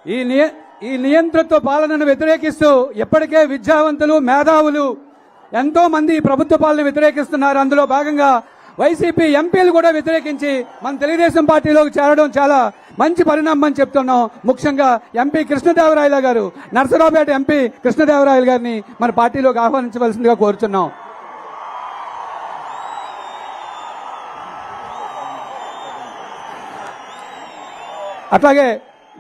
ఈ నియంతృత్వ పాలనను వ్యతిరేకిస్తూ ఇప్పటికే విద్యావంతులు మేధావులు ఎంతో మంది ప్రభుత్వ పాలన వ్యతిరేకిస్తున్నారు. అందులో భాగంగా వైసీపీ ఎంపీలు కూడా వ్యతిరేకించి మన తెలుగుదేశం పార్టీలోకి చేరడం చాలా మంచి పరిణామం అని చెప్తున్నాం. ముఖ్యంగా ఎంపీ కృష్ణదేవరాయల గారు, నర్సరావుపేట ఎంపీ కృష్ణదేవరాయల గారిని మన పార్టీలోకి ఆహ్వానించవలసిందిగా కోరుచున్నాం. అట్లాగే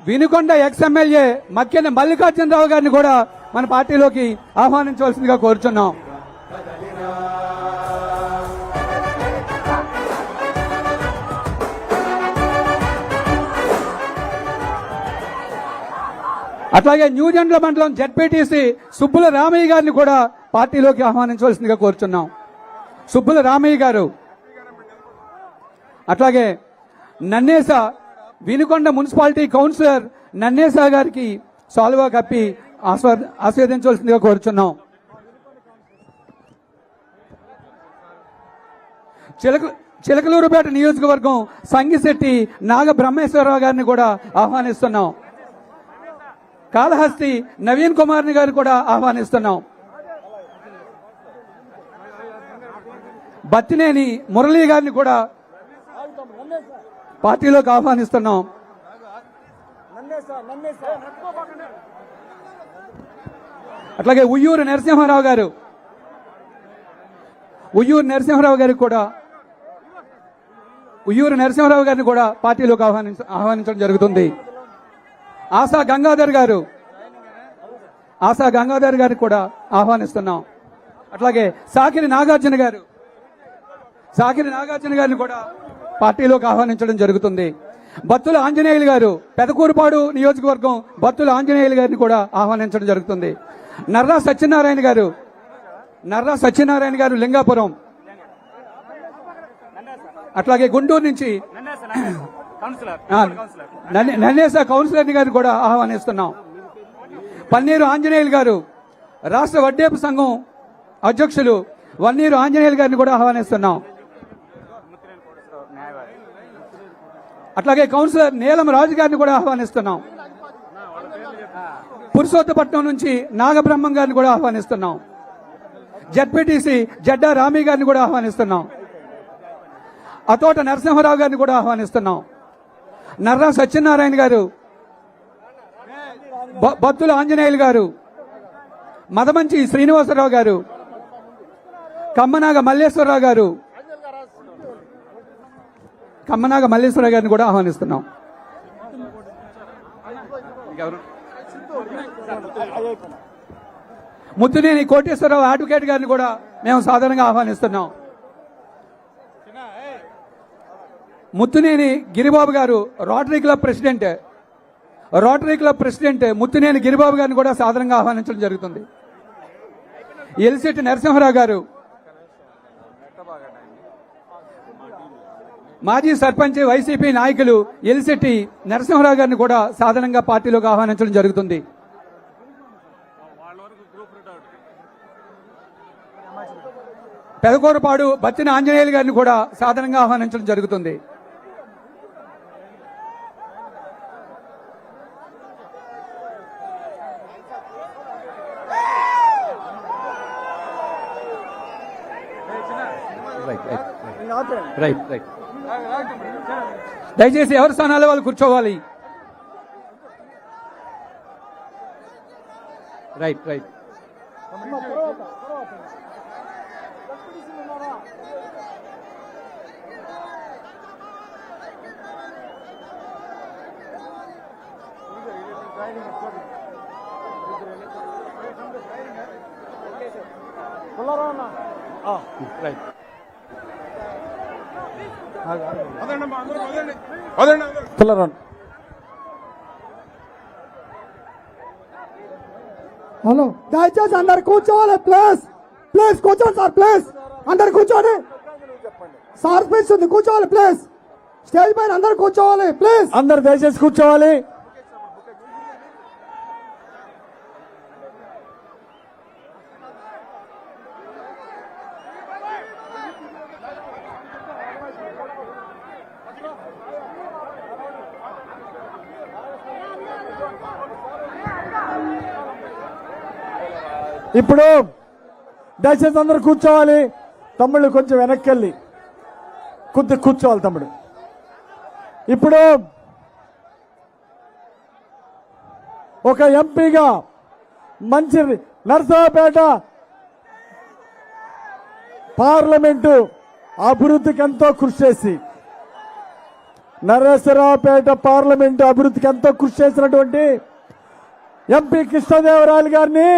వినుకొండ ఎక్స్ ఎమ్మెల్యే మక్కెన మల్లికార్జునరావు గారిని కూడా మన పార్టీలోకి ఆహ్వానించవలసిందిగా కోరుచున్నాం. అట్లాగే న్యూజెండ్ల మండలం జెడ్పీటీసీ సుబ్బుల రామయ్య గారిని కూడా పార్టీలోకి ఆహ్వానించవలసిందిగా కోరుచున్నాం. సుబ్బుల రామయ్య గారు. అట్లాగే నన్నేస వినుకొండ మున్సిపాలిటీ కౌన్సిలర్ నన్నేస గారికి సాల్వా కప్పి ఆస్వాదించవలసిందిగా కోరుచున్నాం. చిలకలూరుపేట నియోజకవర్గం సంగిశెట్టి నాగ బ్రహ్మేశ్వరరావు గారిని కూడా ఆహ్వానిస్తున్నాం. కాళహస్తి నవీన్ కుమార్ గారు కూడా ఆహ్వానిస్తున్నాం. బత్తినేని మురళీ గారిని కూడా పార్టీలోకి ఆహ్వానిస్తున్నాం. అట్లాగే ఉయ్యూరు నరసింహారావు గారిని కూడా పార్టీలోకి ఆహ్వానించడం జరుగుతుంది. ఆశా గంగాధర్ గారిని కూడా ఆహ్వానిస్తున్నాం. అట్లాగే సాకిరి నాగార్జున గారిని కూడా పార్టీలోకి ఆహ్వానించడం జరుగుతుంది. బత్తుల ఆంజనేయులు గారు, పెదకూరుపాడు నియోజకవర్గం బత్తుల ఆంజనేయులు గారిని కూడా ఆహ్వానించడం జరుగుతుంది. నర్రా సత్యనారాయణ గారు లింగాపురం. అట్లాగే గుంటూరు నుంచి నన్నేస కౌన్సిలర్ గారిని కూడా ఆహ్వానిస్తున్నాం. పన్నీరు ఆంజనేయులు గారు, రాష్ట్ర వడ్డేపు సంఘం అధ్యక్షులు వన్నీరు ఆంజనేయులు గారిని కూడా ఆహ్వానిస్తున్నాం. అట్లాగే కౌన్సిలర్ నీలం రాజు గారిని కూడా ఆహ్వానిస్తున్నాం. పురుషోత్తపట్నం నుంచి నాగబ్రహ్మం గారిని కూడా ఆహ్వానిస్తున్నాం. జెడ్పీటీసీ జడ్డా రామీ గారిని కూడా ఆహ్వానిస్తున్నాం. అతోట నరసింహారావు గారిని కూడా ఆహ్వానిస్తున్నాం. నర్రా సత్యనారాయణ గారు, బత్తుల ఆంజనేయులు గారు, మదమంచి శ్రీనివాసరావు గారు, కమ్మనాగ మల్లేశ్వరరావు గారిని కూడా ఆహ్వానిస్తున్నాం. ముత్తునేని కోటేశ్వరరావు అడ్వకేట్ గారిని కూడా మేము సాధారణంగా ఆహ్వానిస్తున్నాం. ముత్తునేని గిరిబాబు గారు, rotary club president Muttuneni Giribabu గారిని కూడా సాధారణంగా ఆహ్వానించడం జరుగుతుంది. ఎలిశెట్టి నరసింహారావు గారు, మాజీ సర్పంచ్ వైసీపీ నాయకులు ఎలిశెట్టి నరసింహారావు గారిని కూడా సాధారణంగా పార్టీలోకి ఆహ్వానించడం జరుగుతుంది. పెదకూరుపాడు బత్తిన ఆంజనేయులు గారిని కూడా సాధారణంగా ఆహ్వానించడం జరుగుతుంది. దయచేసి ఎవరి స్థానాల్లో వాళ్ళు కూర్చోవాలి. రైట్. హలో, దయచేసి అందరు కూర్చోవాలి. ప్లీజ్ కూర్చోండి సార్. ప్లీజ్ అందరు కూర్చోండి. సార్ స్పీచ్ ఉంది, కూర్చోవాలి. ప్లీజ్ స్టేజ్ పైన అందరు కూర్చోవాలి. ప్లీజ్ అందరు దయచేసి కూర్చోవాలి. ఇప్పుడు దయచేసి అందరూ కూర్చోవాలి. తమ్ముళ్ళు కొంచెం వెనక్కి వెళ్ళి కూర్చోవాలి తమ్ముడు. ఇప్పుడు ఒక ఎంపీగా మంచి నర్సరావుపేట పార్లమెంటు అభివృద్ధికి ఎంతో కృషి చేసి నరసరావుపేట పార్లమెంటు అభివృద్ధికి ఎంతో కృషి చేసినటువంటి ఎంపీ కృష్ణదేవరాయలు గారిని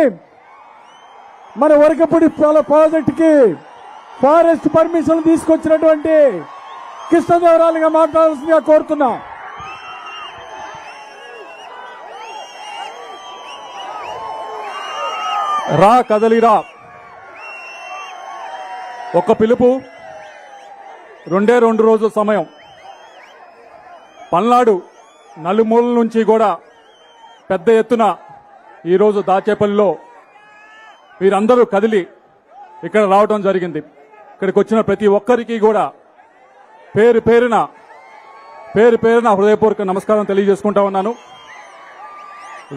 మన వరకపూడి ప్రాజెక్టుకి ఫారెస్ట్ పర్మిషన్ తీసుకొచ్చినటువంటి కృష్ణదేవరాయలుగా మాట్లాడాల్సిందిగా కోరుతున్నా. రా కదలిరా, ఒక పిలుపు, 2 రోజుల సమయం. పల్నాడు నలుమూలల నుంచి కూడా పెద్ద ఎత్తున ఈరోజు దాచేపల్లిలో వీరందరూ కదిలి ఇక్కడ రావడం జరిగింది. ఇక్కడికి వచ్చిన ప్రతి ఒక్కరికి కూడా పేరు పేరున హృదయపూర్వక నమస్కారం తెలియజేసుకుంటా ఉన్నాను.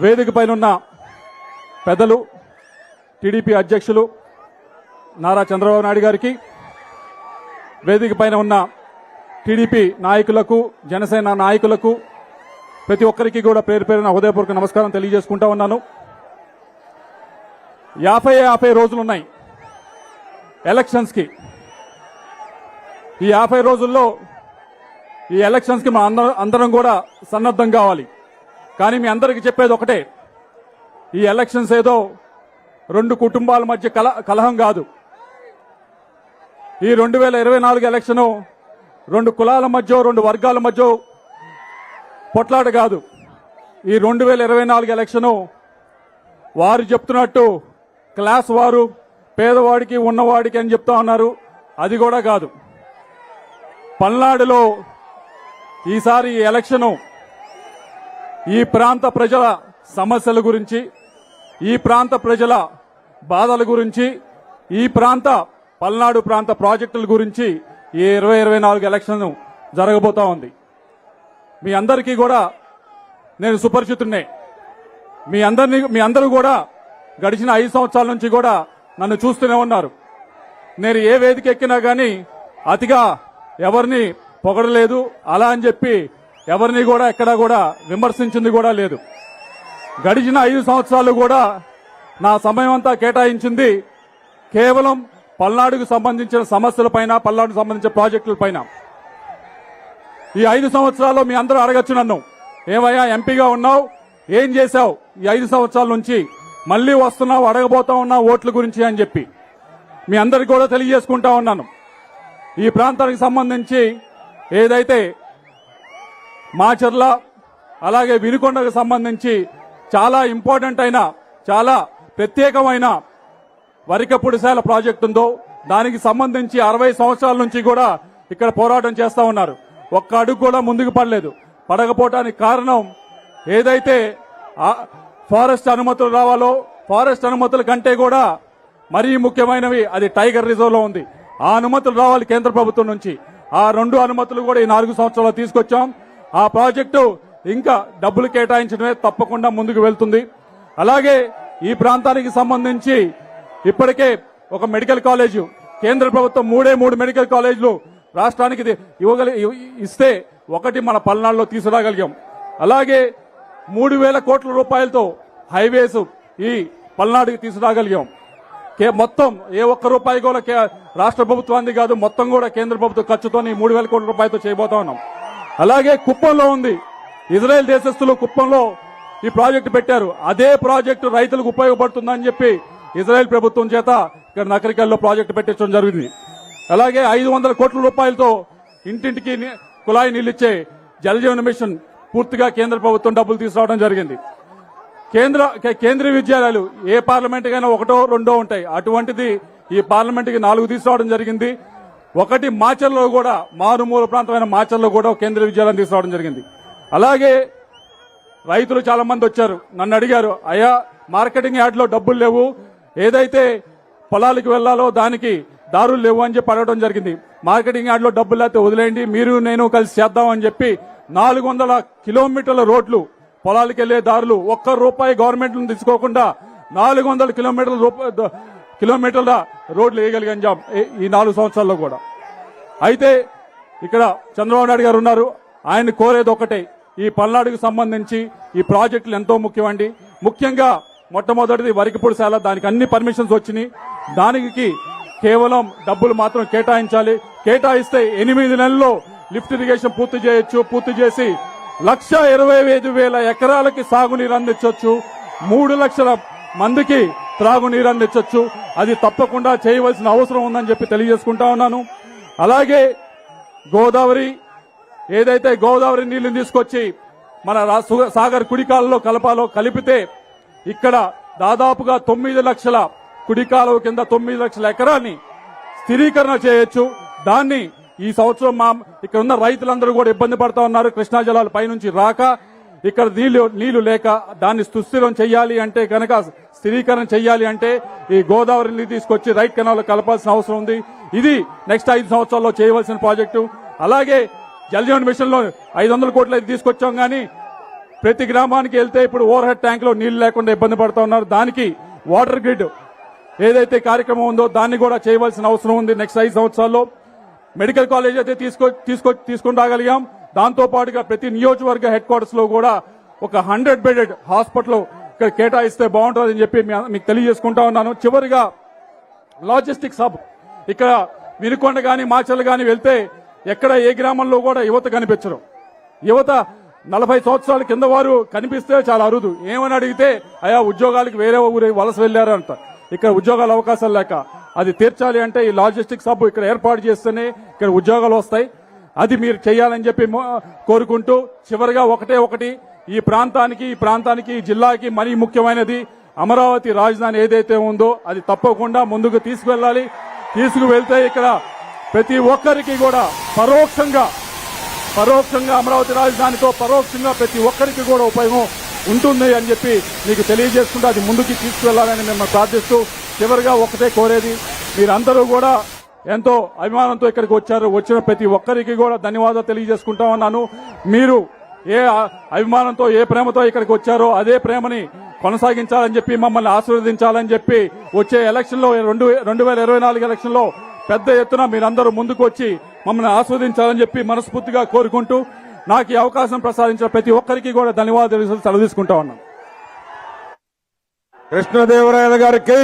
వేదిక పైన ఉన్న పెద్దలు, టీడీపీ అధ్యక్షులు నారా చంద్రబాబు నాయుడు గారికి, వేదిక పైన ఉన్న టీడీపీ నాయకులకు, జనసేన నాయకులకు, ప్రతి ఒక్కరికి కూడా పేరు పేరున హృదయపూర్వక నమస్కారం తెలియజేసుకుంటా ఉన్నాను. 50 రోజులున్నాయి ఎలక్షన్స్కి. ఈ 50 రోజుల్లో ఈ ఎలక్షన్స్కి మన అందరం కూడా సన్నద్ధం కావాలి. కానీ మీ అందరికీ చెప్పేది ఒకటే, ఈ ఎలక్షన్స్ ఏదో 2 కుటుంబాల మధ్య కలహం కాదు. ఈ 2024 ఎలక్షన్ 2 కులాల మధ్య, 2 వర్గాల మధ్య పొట్లాట కాదు. ఈ 2024 ఎలక్షన్ వారు చెప్తున్నట్టు క్లాస్ వారు, పేదవాడికి ఉన్నవాడికి అని చెప్తా ఉన్నారు. అది కూడా కాదు. పల్నాడులో ఈసారి ఈ ఎలక్షన్ ఈ ప్రాంత ప్రజల సమస్యల గురించి, ఈ ప్రాంత ప్రజల బాధల గురించి, ఈ పల్నాడు ప్రాంత ప్రాజెక్టుల గురించి ఈ 2024 ఎలక్షన్ జరగబోతా ఉంది. మీ అందరికీ కూడా నేను సుపరిచితున్నే. మీ అందరూ కూడా గడిచిన 5 సంవత్సరాల నుంచి కూడా నన్ను చూస్తూనే ఉన్నారు. నేను ఏ వేదిక ఎక్కినా కానీ అతిగా ఎవరిని పొగడలేదు, అలా అని చెప్పి ఎవరిని కూడా ఎక్కడా కూడా విమర్శించింది కూడా లేదు. గడిచిన 5 సంవత్సరాలు కూడా నా సమయం అంతా కేటాయించింది కేవలం పల్నాడుకు సంబంధించిన సమస్యలపైన, పల్నాడుకు సంబంధించిన ప్రాజెక్టులపైన. ఈ 5 సంవత్సరాల్లో మీ అందరూ అడగచ్చు నన్ను, ఏమయ్యా ఎంపీగా ఉన్నావు, ఏం చేశావు ఈ 5 సంవత్సరాల నుంచి, మళ్లీ వస్తున్నావు, అడగబోతా ఉన్నావు ఓట్ల గురించి అని చెప్పి మీ అందరికీ కూడా తెలియజేసుకుంటా ఉన్నాను. ఈ ప్రాంతానికి సంబంధించి ఏదైతే మాచర్ల అలాగే వినుకొండకు సంబంధించి చాలా ఇంపార్టెంట్ అయిన, చాలా ప్రత్యేకమైన వరికపుడిశాల ప్రాజెక్టు ఉందో దానికి సంబంధించి 60 సంవత్సరాల నుంచి కూడా ఇక్కడ పోరాటం చేస్తా ఉన్నారు. ఒక్క అడుగు కూడా ముందుకు పడలేదు. పడకపోవటానికి కారణం ఏదైతే ఫారెస్ట్ అనుమతులు రావాలో, ఫారెస్ట్ అనుమతుల కంటే కూడా మరీ ముఖ్యమైనవి అది టైగర్ రిజర్వ్ లో ఉంది. ఆ అనుమతులు రావాలి కేంద్ర ప్రభుత్వం నుంచి. ఆ 2 అనుమతులు కూడా ఈ 4 సంవత్సరాల్లో తీసుకొచ్చాం. ఆ ప్రాజెక్టు ఇంకా డబ్బులు కేటాయించడమే తప్పకుండా ముందుకు వెళ్తుంది. అలాగే ఈ ప్రాంతానికి సంబంధించి ఇప్పటికే ఒక మెడికల్ కాలేజు కేంద్ర ప్రభుత్వం 3 మెడికల్ కాలేజీలు రాష్ట్రానికి ఇస్తే ఒకటి మన పల్నాడులో తీసుకురాగలిగాం. అలాగే 3,000 కోట్ల రూపాయలతో హైవేస్ ఈ పల్నాడుకి తీసుకురాగలిగాం. మొత్తం ఏ ఒక్క రూపాయి కూడా రాష్ట్ర ప్రభుత్వానికి కాదు, మొత్తం కూడా కేంద్ర ప్రభుత్వ ఖర్చుతో 3,000 కోట్ల రూపాయలతో చేయబోతా ఉన్నాం. అలాగే కుప్పంలో ఉంది, ఇజ్రాయెల్ దేశస్తులు కుప్పంలో ఈ ప్రాజెక్టు పెట్టారు. అదే ప్రాజెక్టు రైతులకు ఉపయోగపడుతుందని చెప్పి ఇజ్రాయెల్ ప్రభుత్వం చేత ఇక్కడ నకరికల్లో ప్రాజెక్టు పెట్టించడం జరిగింది. అలాగే 500 కోట్ల రూపాయలతో ఇంటింటికి కుళాయి నీళ్లిచ్చే జలజీవన మిషన్ పూర్తిగా కేంద్ర ప్రభుత్వం డబ్బులు తీసుకురావడం జరిగింది. కేంద్రీయ విద్యాలయాలు ఏ పార్లమెంటుకైనా 1, 2 ఉంటాయి. అటువంటిది ఈ పార్లమెంటుకి 4 తీసుకురావడం జరిగింది. ఒకటి మాచర్లో కూడా, మారుమూల ప్రాంతమైన మాచర్లో కూడా కేంద్రీయ విద్యాలయం తీసుకురావడం జరిగింది. అలాగే రైతులు చాలా మంది వచ్చారు, నన్ను అడిగారు, అయ్యా మార్కెటింగ్ యార్డ్ లో డబ్బులు లేవు, ఏదైతే పొలాలకు వెళ్లాలో దానికి దారులు లేవు అని చెప్పి అడగడం జరిగింది. మార్కెటింగ్ యార్డ్ లో డబ్బులు లేకపోతే వదిలేయండి, మీరు నేను కలిసి చేద్దామని చెప్పి 400 కిలోమీటర్ల రోడ్లు పొలాలకు వెళ్లే దారులు ఒక్క రూపాయి గవర్నమెంట్ నుంచి తీసుకోకుండా 400 కిలోమీటర్ల రోడ్లు వేయగలిగాం ఈ 4 సంవత్సరాల్లో కూడా. అయితే ఇక్కడ చంద్రబాబు నాయుడు గారు ఉన్నారు, ఆయన కోరేది ఒకటే, ఈ పల్నాడుకు సంబంధించి ఈ ప్రాజెక్టులు ఎంతో ముఖ్యమండి. ముఖ్యంగా మొట్టమొదటిది వరికిపొడిశాల, దానికి అన్ని పర్మిషన్స్ వచ్చినాయి. దానికి కేవలం డబ్బులు మాత్రం కేటాయించాలి. కేటాయిస్తే 8 నెలల్లో లిఫ్ట్ ఇరిగేషన్ పూర్తి చేయొచ్చు. పూర్తి చేసి 1,25,000 ఎకరాలకి సాగునీరు అందించవచ్చు. 3 లక్షల మందికి త్రాగునీరు అందించవచ్చు. అది తప్పకుండా చేయవలసిన అవసరం ఉందని చెప్పి తెలియజేసుకుంటా ఉన్నాను. అలాగే గోదావరి, ఏదైతే గోదావరి నీళ్లు తీసుకొచ్చి మన సాగర్ కుడికాలలో కలిపితే ఇక్కడ దాదాపుగా 9 లక్షల కుడికాలువ కింద 9 లక్షల ఎకరాన్ని స్థిరీకరణ చేయొచ్చు. దాన్ని ఈ సంవత్సరం ఇక్కడ ఉన్న రైతులందరూ కూడా ఇబ్బంది పడతా ఉన్నారు. కృష్ణా జలాలు పైనుంచి రాక, ఇక్కడ నీళ్లు లేక దాన్ని సుస్థిరం చెయ్యాలి అంటే కనుక, స్థిరీకరణ చెయ్యాలి అంటే ఈ గోదావరి నీళ్ళు తీసుకొచ్చి రైట్ కెనాల్ కలపాల్సిన అవసరం ఉంది. ఇది నెక్స్ట్ 5 సంవత్సరాల్లో చేయవలసిన ప్రాజెక్టు. అలాగే జల్ జీవన్ మిషన్ లో 500 కోట్లు అయితే తీసుకొచ్చాం, కానీ ప్రతి గ్రామానికి వెళ్తే ఇప్పుడు ఓవర్ హెడ్ ట్యాంక్ లో నీళ్లు లేకుండా ఇబ్బంది పడుతూ ఉన్నారు. దానికి వాటర్ గ్రిడ్ ఏదైతే కార్యక్రమం ఉందో దాన్ని కూడా చేయవలసిన అవసరం ఉంది నెక్స్ట్ 5 సంవత్సరాల్లో. మెడికల్ కాలేజ్ అయితే తీసుకొని రాగలిగాం. దాంతో పాటుగా ప్రతి నియోజకవర్గ హెడ్ క్వార్టర్స్ లో కూడా ఒక 100 బెడెడ్ హాస్పిటల్ ఇక్కడ కేటాయిస్తే బాగుంటుందని చెప్పి మీకు తెలియజేసుకుంటా ఉన్నాను. చివరిగా లాజిస్టిక్స్ హబ్, ఇక్కడ వినుకొండ గాని మాచర్ల గాని వెళ్తే ఎక్కడ ఏ గ్రామంలో కూడా యువత కనిపించరు. యువత 40 సంవత్సరాల కింద వారు కనిపిస్తే చాలా అరుదు. ఏమని అడిగితే అయా ఉద్యోగాలకు వేరే ఊరు వలస వెళ్లారు అంట. ఇక్కడ ఉద్యోగాల అవకాశాలు లేక అది తీర్చాలి అంటే ఈ లాజిస్టిక్స్ హబ్ ఇక్కడ ఏర్పాటు చేస్తేనే ఇక్కడ ఉద్యోగాలు వస్తాయి. అది మీరు చేయాలని చెప్పి కోరుకుంటూ, చివరిగా ఒకటి ఈ ప్రాంతానికి ఈ జిల్లాకి మరీ ముఖ్యమైనది అమరావతి రాజధాని ఏదైతే ఉందో అది తప్పకుండా ముందుకు తీసుకువెళ్ళాలి. తీసుకువెళ్తే ఇక్కడ ప్రతి ఒక్కరికి కూడా పరోక్షంగా అమరావతి రాజధానితో పరోక్షంగా ప్రతి ఒక్కరికి కూడా ఉపయోగం ఉంటుంది అని చెప్పి మీకు తెలియజేసుకుంటూ అది ముందుకు తీసుకువెళ్లాలని మేము ప్రార్థిస్తూ, చివరిగా ఒకటే కోరేది, మీరందరూ కూడా ఎంతో అభిమానంతో ఇక్కడికి వచ్చారు. వచ్చిన ప్రతి ఒక్కరికి కూడా ధన్యవాదాలు తెలియజేసుకుంటా ఉన్నాను. మీరు ఏ అభిమానంతో ఏ ప్రేమతో ఇక్కడికి వచ్చారో అదే ప్రేమని కొనసాగించాలని చెప్పి, మమ్మల్ని ఆశీర్వదించాలని చెప్పి, వచ్చే ఎలక్షన్ లో 2024 ఎలక్షన్ లో పెద్ద ఎత్తున మీరందరూ ముందుకు వచ్చి మమ్మల్ని ఆస్వాదించాలని చెప్పి మనస్ఫూర్తిగా కోరుకుంటూ, నాకు ఈ అవకాశం ప్రసాదించిన ప్రతి ఒక్కరికి కూడా ధన్యవాదాలు సెలవు తీసుకుంటా ఉన్నాను. కృష్ణదేవరాయల గారికి